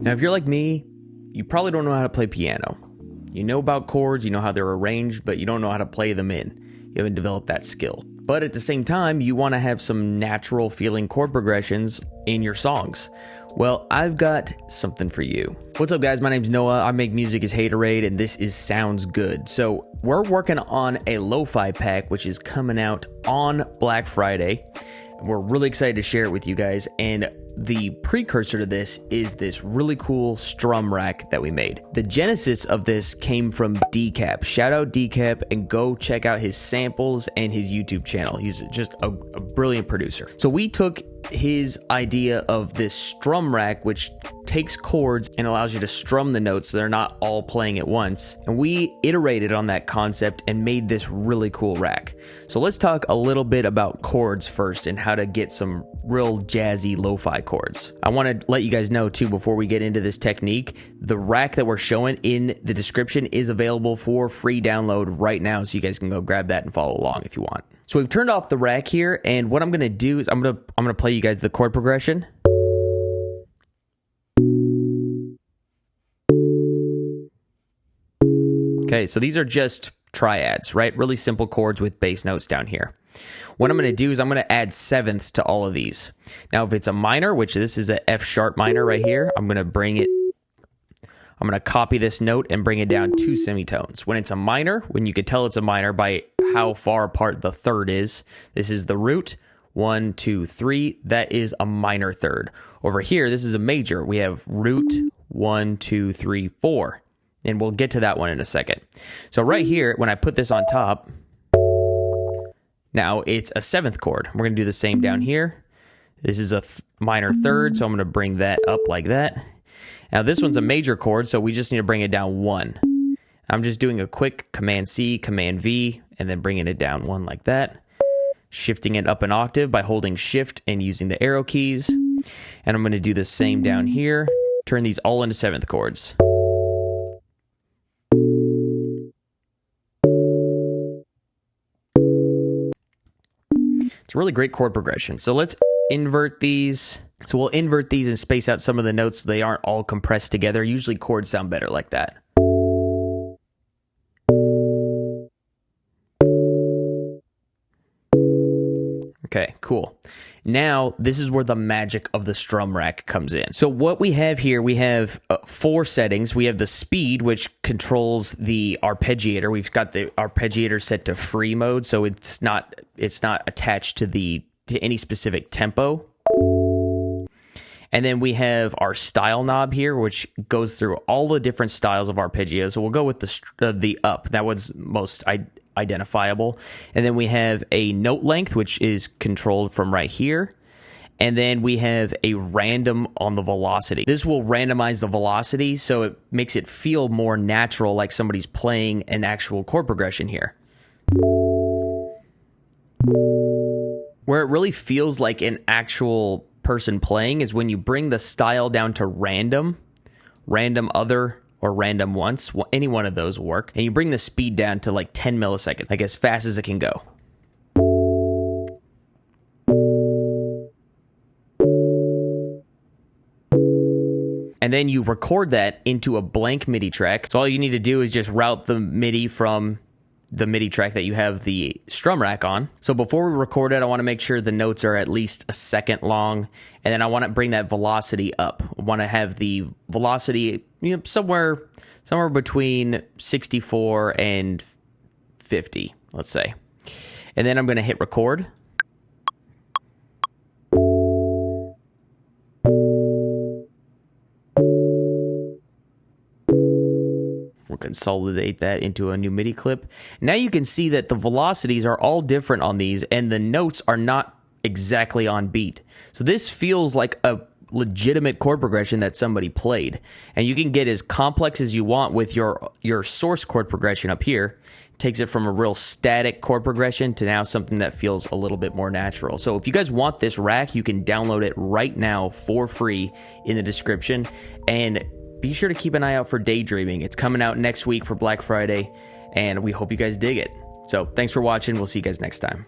Now, if you're like me, you probably don't know how to play piano. You know about chords, you know how they're arranged, but you don't know how to play them in. You haven't developed that skill. But at the same time, you want to have some natural feeling chord progressions in your songs. Well, I've got something for you. What's up, guys? My name's Noah. I make music as Haterade, and this is Sounds Good. So we're working on a lo-fi pack, which is coming out on Black Friday. We're really excited to share it with you guys, and the precursor to this is this really cool strum rack that we made. The genesis of this came from Decap. Shout out Decap and go check out his samples and his YouTube channel. He's just a brilliant producer. So we took his idea of this strum rack, which takes chords and allows you to strum the notes so they're not all playing at once. And we iterated on that concept and made this really cool rack. So let's talk a little bit about chords first and how to get some real jazzy lo-fi chords. I want to let you guys know too, before we get into this technique, the rack that we're showing in the description is available for free download right now, so you guys can go grab that and follow along if you want. So we've turned off the rack here, and what I'm going to do is I'm going to play you guys the chord progression. Okay, so these are just triads, right? Really simple chords with bass notes down here. What I'm going to do is I'm going to add sevenths to all of these. Now, if it's a minor, which this is a F sharp minor right here, I'm going to copy this note and bring it down 2 semitones. When it's a minor, when you can tell it's a minor by how far apart the third is, this is the root, 1, 2, 3, that is a minor third. Over here, this is a major. We have root, 1, 2, 3, 4. And we'll get to that one in a second. So right here, when I put this on top, now it's a 7th chord. We're going to do the same down here. This is a minor third, so I'm going to bring that up like that. Now this one's a major chord, so we just need to bring it down 1. I'm just doing a quick Command-C, Command-V, and then bringing it down 1 like that. Shifting it up an octave by holding Shift and using the arrow keys. And I'm going to do the same down here. Turn these all into 7th chords. It's a really great chord progression. So let's invert these. So we'll invert these and space out some of the notes so they aren't all compressed together. Usually chords sound better like that. Okay, cool. Now, this is where the magic of the strum rack comes in. So what we have here, we have 4 settings. We have the speed, which controls the arpeggiator. We've got the arpeggiator set to free mode, so it's not attached to any specific tempo. And then we have our style knob here, which goes through all the different styles of arpeggio. So we'll go with the up. That was most identifiable. And then we have a note length, which is controlled from right here. And then we have a random on the velocity. This will randomize the velocity, so it makes it feel more natural, like somebody's playing an actual chord progression here. Where it really feels like an actual person playing is when you bring the style down to random other, or random once. Any one of those will work. And you bring the speed down to like 10 milliseconds, like as fast as it can go. And then you record that into a blank MIDI track. So all you need to do is just route the MIDI from the MIDI track that you have the strum rack on. So before we record it, I want to make sure the notes are at least a second long, and then I want to bring that velocity up. I want to have the velocity, somewhere between 64 and 50, let's say. And then I'm going to hit record. We'll consolidate that into a new MIDI clip. Now you can see that the velocities are all different on these, and the notes are not exactly on beat. So this feels like a legitimate chord progression that somebody played. And you can get as complex as you want with your source chord progression up here. It takes it from a real static chord progression to now something that feels a little bit more natural. So if you guys want this rack, you can download it right now for free in the description. And be sure to keep an eye out for Daydreaming. It's coming out next week for Black Friday, and we hope you guys dig it. So thanks for watching. We'll see you guys next time.